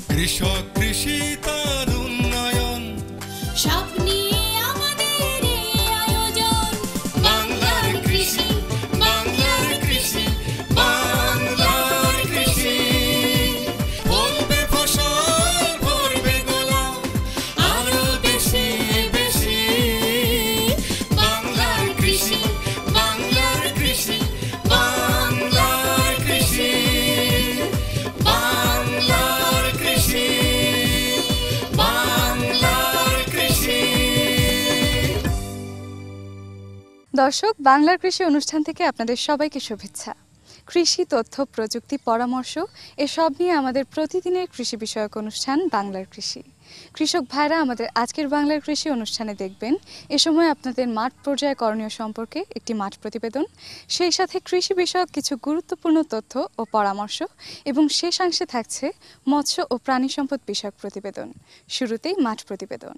কৃষক কৃষি তার উন্নয়ন সব নিয়ে আমাদের এই আয়োজন। বাংলার কৃষি, বাংলার কৃষি, বাংলার কৃষি। ফলবে ফসল, ভরবে গোলা, আরো বেশি বেশি। বাংলার কৃষি, বাংলার কৃষি, বাংলার কৃষি, বাংলার কৃষি, বাংলার কৃষি। দর্শক, বাংলার কৃষি অনুষ্ঠান থেকে আপনাদের সবাইকে শুভেচ্ছা। কৃষি, তথ্য, প্রযুক্তি, পরামর্শ এসব নিয়ে আমাদের প্রতিদিনের কৃষি বিষয়ক অনুষ্ঠান বাংলার কৃষি। কৃষক ভাইরা আমাদের আজকের বাংলার কৃষি অনুষ্ঠানে দেখবেন এ সময় আপনাদের মাঠ পর্যায়ে করণীয় সম্পর্কে একটি মাঠ প্রতিবেদন, সেই সাথে কৃষি বিষয়ক কিছু গুরুত্বপূর্ণ তথ্য ও পরামর্শ এবং শেষাংশে থাকছে মৎস্য ও প্রাণী সম্পদ বিষয়ক প্রতিবেদন। শুরুতেই মাঠ প্রতিবেদন।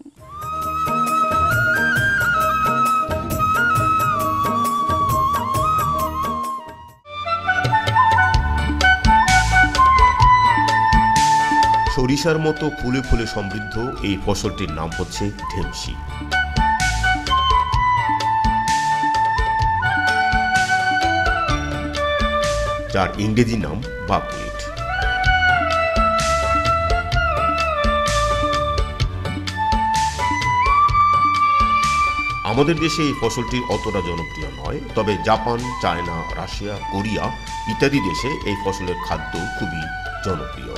সরিষার মতো ফুলে ফুলে সমৃদ্ধ এই ফসলটির নাম হচ্ছে ঢেমশি। যার ইংরেজি নাম বাকউইট। আমাদের দেশে এই ফসলটি অতটা জনপ্রিয় নয়, তবে জাপান, চায়না, রাশিয়া, কোরিয়া ইত্যাদি দেশে এই ফসলের খাদ্য খুবই জনপ্রিয়।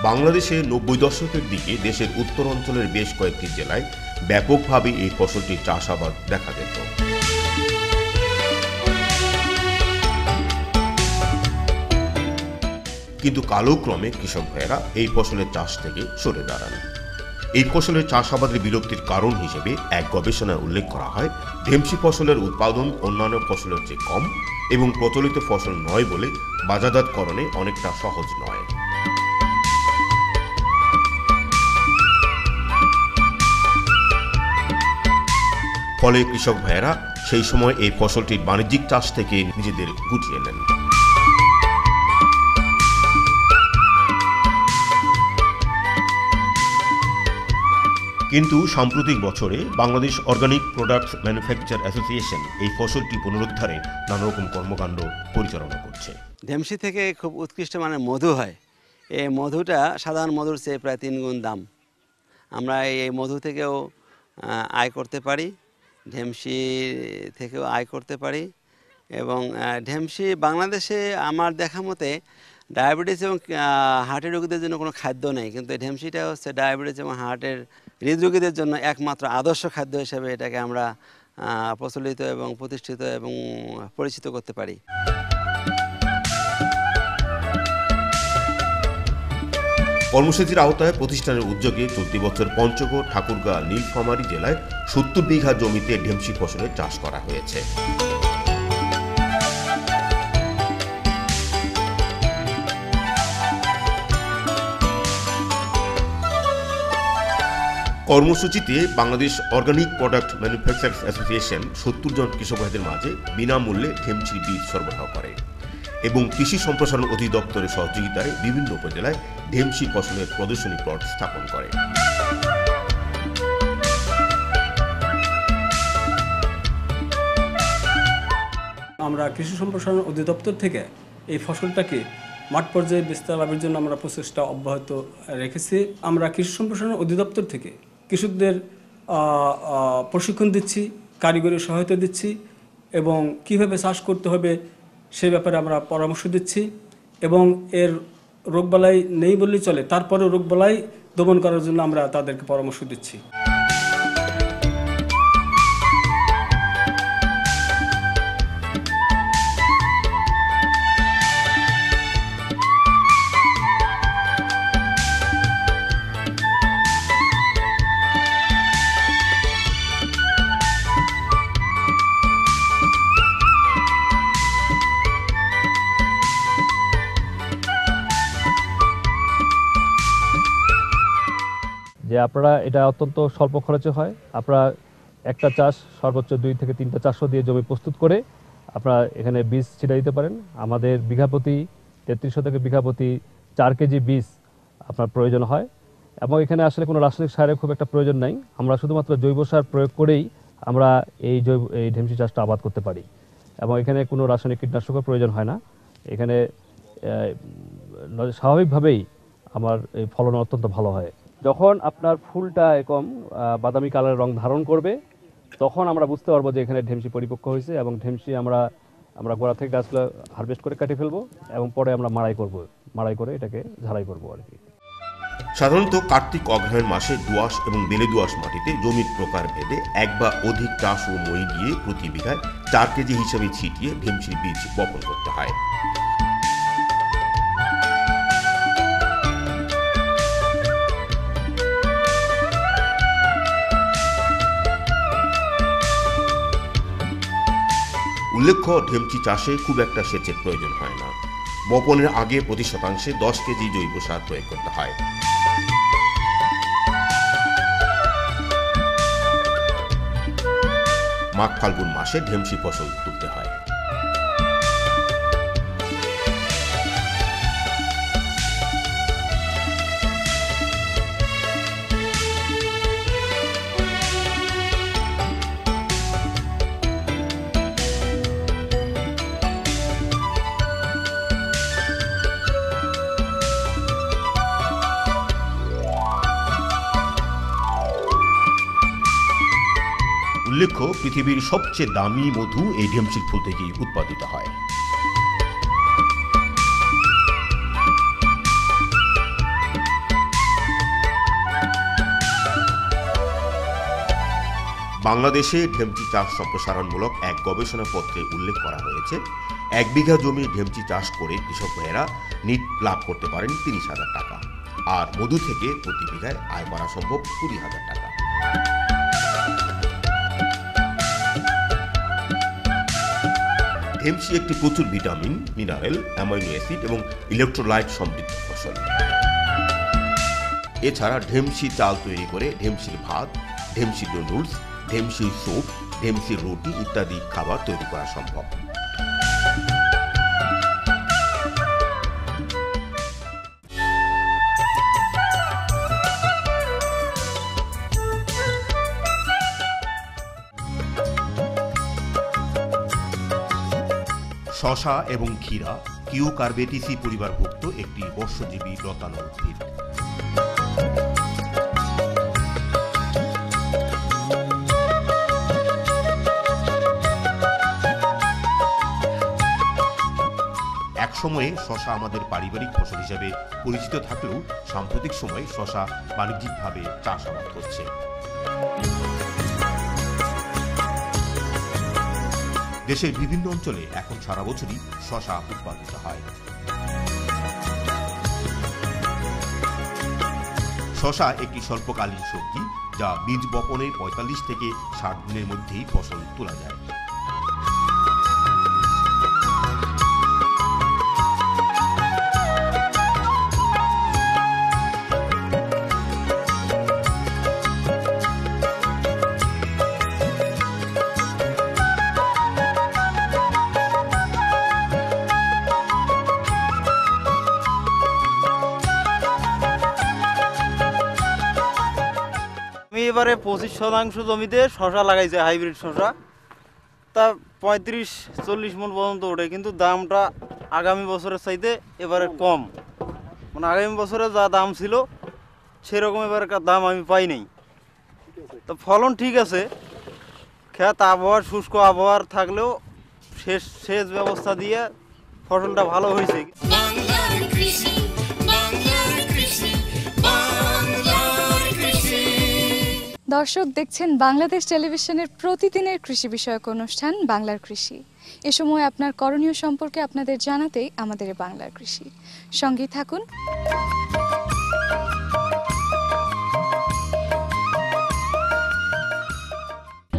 বাংলাদেশে ৯০ দশকের দিকে দেশের উত্তর অঞ্চলের বেশ কয়েকটি জেলায় ব্যাপকভাবে এই ফসলটির চাষাবাদ দেখা যেত। কিন্তু কালক্রমে কৃষক ভাইয়েরা এই ফসলের চাষ থেকে সরে দাঁড়ান। এই ফসলের চাষাবাদের বিলুপ্তির কারণ হিসেবে এক গবেষণায় উল্লেখ করা হয়, ঢেমশি ফসলের উৎপাদন অন্যান্য ফসলের চেয়ে কম এবং প্রচলিত ফসল নয় বলে বাজারজাতকরণে অনেকটা সহজ নয়। ফলে কৃষক ভাইয়েরা সেই সময় এই ফসলটির বাণিজ্যিক চাষ থেকে নিজেদের গুটিয়ে নেন। কিন্তু সাম্প্রতিক বছরে Bangladesh organic products manufacture association এই ফসলটি পুনরুদ্ধারে নানা রকম কর্মকাণ্ড পরিচালনা করছে। ঢেমশি থেকে খুব উৎকৃষ্ট মানের মধু হয়। এই মধুটা সাধারণ মধুর চেয়ে প্রায় 3 গুণ দাম। আমরা এই মধু থেকেও আয় করতে পারি, ঢেমশি থেকেও আয় করতে পারি। এবং ঢেমশি বাংলাদেশে আমার দেখা মতে ডায়াবেটিস এবং হার্টের রোগীদের জন্য কোনো খাদ্য নেই, কিন্তু এই ঢেমশিটা হচ্ছে ডায়াবেটিস এবং হার্টের হৃদরোগীদের জন্য একমাত্র আদর্শ খাদ্য হিসেবে এটাকে আমরা প্রচলিত এবং প্রতিষ্ঠিত এবং পরিচিত করতে পারি। কর্মসূচির আওতায় প্রতিষ্ঠানের উদ্যোগে চলতি বছর পঞ্চগড়, ঠাকুরগাঁ, নীলফামারী জেলায় ৭০ বিঘা জমিতে ঢেমশি ফসলের চাষ করা হয়েছে। কর্মসূচিতে Bangladesh organic product manufacturers association ৭০ জন কৃষক ভাইদের মাঝে বিনামূল্যে ঢেমশির বীজ সরবরাহ করে এবং কৃষি সম্প্রসারণ অধিদপ্তরের সহযোগিতায় বিভিন্ন উপজেলায় ঢেমশি ফসলের প্রদর্শনী প্লট স্থাপন করে। আমরা কৃষি সম্প্রসারণ অধিদপ্তর থেকে এই ফসলটাকে মাঠ পর্যায়ে বিস্তার লাভের জন্য আমরা প্রচেষ্টা অব্যাহত রেখেছি। আমরা কৃষি সম্প্রসারণ অধিদপ্তর থেকে কৃষকদের প্রশিক্ষণ দিচ্ছি, কারিগরি সহায়তা দিচ্ছি এবং কিভাবে চাষ করতে হবে সে ব্যাপারে আমরা পরামর্শ দিচ্ছি এবং এর রোগবালাই নেই বললেই চলে, তারপরেও রোগবালাই দমন করার জন্য আমরা তাদেরকে পরামর্শ দিচ্ছি। যে আপনারা এটা অত্যন্ত স্বল্প খরচে হয়। আপনারা একটা চাষ সর্বোচ্চ 2 থেকে 3টা চাষও দিয়ে জমি প্রস্তুত করে আপনারা এখানে বীজ ছিটিয়ে দিতে পারেন। আমাদের বিঘা প্রতি 33 শতকে বিঘা প্রতি 4 কেজি বীজ আপনার প্রয়োজন হয় এবং এখানে আসলে কোনো রাসায়নিক সারের খুব একটা প্রয়োজন নাই। আমরা শুধুমাত্র জৈব সার প্রয়োগ করেই আমরা এই ঢেমশি চাষটা আবাদ করতে পারি এবং এখানে কোনো রাসায়নিক কীটনাশকের প্রয়োজন হয় না। এখানে স্বাভাবিকভাবেই আমার এই ফলন অত্যন্ত ভালো হয়। যখন আপনার ফুলটা এরকম বাদামি কালারের রং ধারণ করবে তখন আমরা বুঝতে পারবো যে এখানে ঢেমশি পরিপক্ক হয়েছে এবং ঢেমশি আমরা গোড়া থেকে গাছগুলো হারভেস্ট করে কাটিয়ে ফেলবো এবং পরে আমরা মাড়াই করে এটাকে ঝাড়াই করবো আর কি। সাধারণত কার্তিক অগ্রহায়ণ মাসে দোআঁশ এবং বেলে দোআঁশ মাটিতে জমির প্রকার ভেদে এক বা অধিক চাষ ও মই দিয়ে প্রতি বিঘায় 4 কেজি হিসাবে ছিটিয়ে ঢেমশির বীজ বপন করতে হয়। উল্লেখ্য, ঢেমচি চাষে খুব একটা সেচের প্রয়োজন হয় না। বপনের আগে প্রতি শতাংশে 10 কেজি জৈব সার প্রয়োগ করতে হয়। মাঘ ফাল্গুন মাসে ঢেমশি ফসল তুলতে হয়। উল্লেখ্য, পৃথিবীর সবচেয়ে দামি মধু এই ঢেমশির ফুল থেকেই উৎপাদিত হয়। বাংলাদেশে ঢেমচি চাষ সম্প্রসারণমূলক এক গবেষণাপত্রে উল্লেখ করা হয়েছে 1 বিঘা জমি ঢেমচি চাষ করে কৃষক ভাইয়েরা নিট লাভ করতে পারেন 30,000 টাকা, আর মধু থেকে প্রতি বিঘায় আয় করা সম্ভব 20,000 টাকা। ঢেমশি একটি প্রচুর ভিটামিন, মিনারেল, অ্যামাইনো অ্যাসিড এবং ইলেকট্রোলাইট সমৃদ্ধ ফসল। এছাড়া ঢেমশি চাল তৈরি করে ঢেমশির ভাত, ঢেমশি নুডলস, ঢেমশির স্যুপ, ঢেমশির রুটি ইত্যাদি খাবার তৈরি করা সম্ভব। শসা এবং ক্ষীরা কিউকারবেটিসি পরিবারভুক্ত একটি বর্ষজীবী লতানো উদ্ভিদ। একসময়ে শসা আমাদের পারিবারিক ফসল হিসেবে পরিচিত থাকলেও সাম্প্রতিক সময়ে শসা বাণিজ্যিকভাবে চাষাবাদ হচ্ছে। দেশের বিভিন্ন অঞ্চলে এখন সারা বছরই শসা উৎপাদিত হয়। শসা একটি স্বল্পকালীন সবজি যা বীজ বপনের 45 থেকে 60 দিনের মধ্যেই ফসল তোলা যায়। এবারে 25% জমিতে শসা লাগাইছে, হাইব্রিড শসা, তা 35-40 মণ পর্যন্ত ওঠে, কিন্তু দামটা আগামী বছরের চাইতে এবারে কম। মানে আগামী বছরে যা দাম ছিল সেরকম এবারকার দাম আমি পাই নাই। তো ফলন ঠিক আছে, ক্ষেত আবহাওয়ার শুষ্ক আবহাওয়ার থাকলেও সেচ ব্যবস্থা দিয়ে ফসলটা ভালো হয়েছে। বাংলার কৃষি, বাংলার কৃষি, বাংলার কৃষি। দর্শক দেখছেন বাংলাদেশ টেলিভিশনের প্রতিদিনের কৃষি বিষয়ক অনুষ্ঠান বাংলার কৃষি। এ সময় আপনার করণীয় সম্পর্কে আপনাদের জানাতেই আমাদের বাংলার কৃষি। সঙ্গেই থাকুন।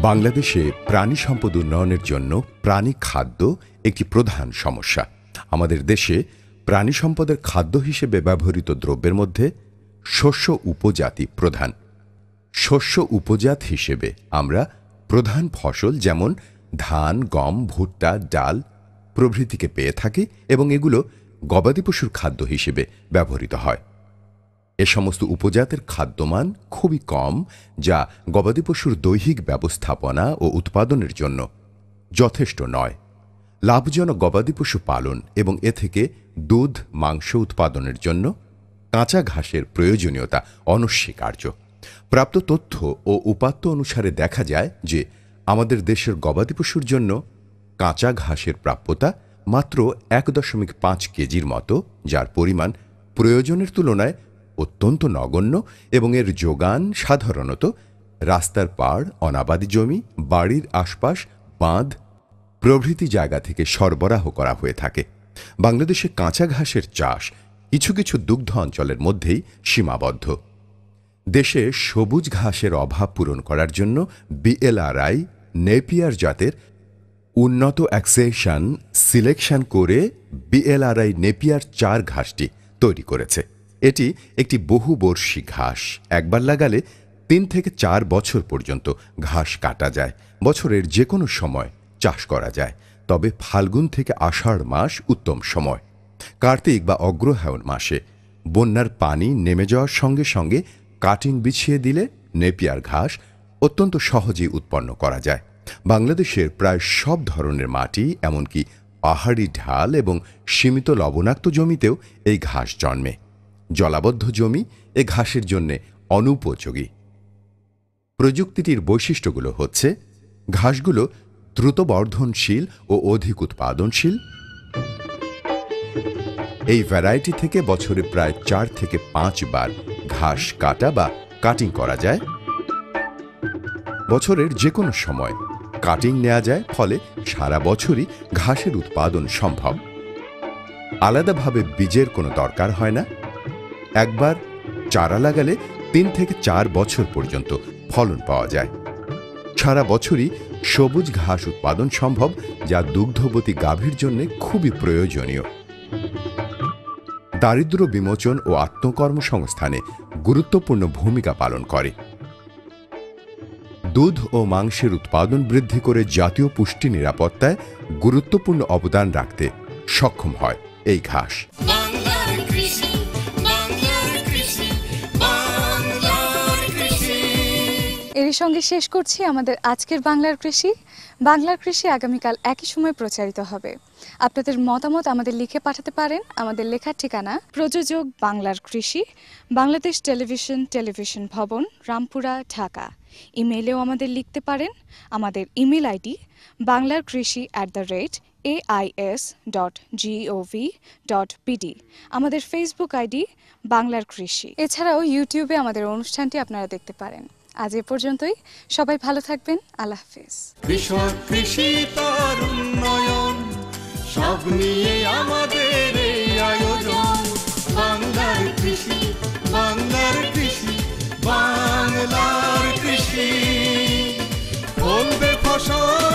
বাংলাদেশে প্রাণী সম্পদ উন্নয়নের জন্য প্রাণী খাদ্য একটি প্রধান সমস্যা। আমাদের দেশে প্রাণী সম্পদের খাদ্য হিসেবে ব্যবহৃত দ্রব্যের মধ্যে শস্য উপজাতি প্রধান। শস্য উপজাত হিসেবে আমরা প্রধান ফসল যেমন ধান, গম, ভুট্টা, ডাল প্রভৃতিকে পেয়ে থাকে এবং এগুলো গবাদি পশুর খাদ্য হিসেবে ব্যবহৃত হয়। এ সমস্ত উপজাতের খাদ্যমান খুবই কম, যা গবাদি পশুর দৈহিক ব্যবস্থাপনা ও উৎপাদনের জন্য যথেষ্ট নয়। লাভজনক গবাদি পশু পালন এবং এ থেকে দুধ, মাংস উৎপাদনের জন্য কাঁচা ঘাসের প্রয়োজনীয়তা অনস্বীকার্য। প্রাপ্ত তথ্য ও উপাত্ত অনুসারে দেখা যায় যে আমাদের দেশের গবাদি পশুর জন্য কাঁচা ঘাসের প্রাপ্যতা মাত্র 1.5 কেজির মতো, যার পরিমাণ প্রয়োজনের তুলনায় অত্যন্ত নগণ্য এবং এর যোগান সাধারণত রাস্তার পাড়, অনাবাদি জমি, বাড়ির আশপাশ, বাঁধ প্রভৃতি জায়গা থেকে সরবরাহ করা হয়ে থাকে। বাংলাদেশে কাঁচা ঘাসের চাষ কিছু কিছু দুগ্ধ অঞ্চলের মধ্যেই সীমাবদ্ধ। দেশে সবুজ ঘাসের অভাব পূরণ করার জন্য BLRI নেপিয়ার জাতের উন্নত অ্যাক্সেশন সিলেকশন করে BLRI নেপিয়ার 4 ঘাসটি তৈরি করেছে। এটি একটি বহুবর্ষী ঘাস। একবার লাগালে 3 থেকে 4 বছর পর্যন্ত ঘাস কাটা যায়। বছরের যে কোনো সময় চাষ করা যায়, তবে ফাল্গুন থেকে আষাঢ় মাস উত্তম সময়। কার্তিক বা অগ্রহায়ণ মাসে বন্যার পানি নেমে যাওয়ার সঙ্গে সঙ্গে কাটিং বিছিয়ে দিলে নেপিয়ার ঘাস অত্যন্ত সহজেই উৎপন্ন করা যায়। বাংলাদেশের প্রায় সব ধরনের মাটি, এমনকি পাহাড়ি ঢাল এবং সীমিত লবণাক্ত জমিতেও এই ঘাস জন্মে। জলাবদ্ধ জমি এ ঘাসের জন্যে অনুপযোগী। প্রযুক্তিটির বৈশিষ্ট্যগুলো হচ্ছে: ঘাসগুলো দ্রুত বর্ধনশীল ও অধিক উৎপাদনশীল। এই ভ্যারাইটি থেকে বছরে প্রায় 4 থেকে 5 বার ঘাস কাটা বা কাটিং করা যায়। বছরের যে কোনো সময় কাটিং নেওয়া যায়, ফলে সারা বছরই ঘাসের উৎপাদন সম্ভব। আলাদাভাবে বীজের কোনো দরকার হয় না। একবার চারা লাগালে 3 থেকে 4 বছর পর্যন্ত ফলন পাওয়া যায়। সারা বছরই সবুজ ঘাস উৎপাদন সম্ভব, যা দুগ্ধবতী গাভীর জন্য খুবই প্রয়োজনীয়। দারিদ্র্য বিমোচন ও আত্মকর্মসংস্থানে গুরুত্বপূর্ণ ভূমিকা পালন করে। দুধ ও মাংসের উৎপাদন বৃদ্ধি করে জাতীয় পুষ্টি নিরাপত্তায় গুরুত্বপূর্ণ অবদান রাখতে সক্ষম হয় এই ঘাস। বাংলার কৃষি, বাংলার কৃষি, বাংলার কৃষি। এরই সঙ্গে শেষ করছি আমাদের আজকের বাংলার কৃষি। বাংলার কৃষি আগামীকাল একই সময় প্রচারিত হবে। আপনাদের মতামত আমাদের লিখে পাঠাতে পারেন। আমাদের লেখার ঠিকানা: প্রযোজক বাংলার কৃষি, বাংলাদেশ টেলিভিশন ভবন, রামপুরা, ঢাকা। ইমেইলেও আমাদের লিখতে পারেন। আমাদের ইমেল আইডি banglarkrishi@ais.gov.pd। আমাদের ফেসবুক আইডি বাংলার কৃষি। এছাড়াও ইউটিউবে আমাদের অনুষ্ঠানটি আপনারা দেখতে পারেন। আজ এ পর্যন্তই। সবাই ভালো থাকবেন। আল্লাহ হাফেজ। কৃষক, কৃষি তার উন্নয়ন, সব নিয়ে আমাদের এই আয়োজন। বাংলার কৃষি, বাংলার কৃষি, বাংলার কৃষি। ফলবে ফসল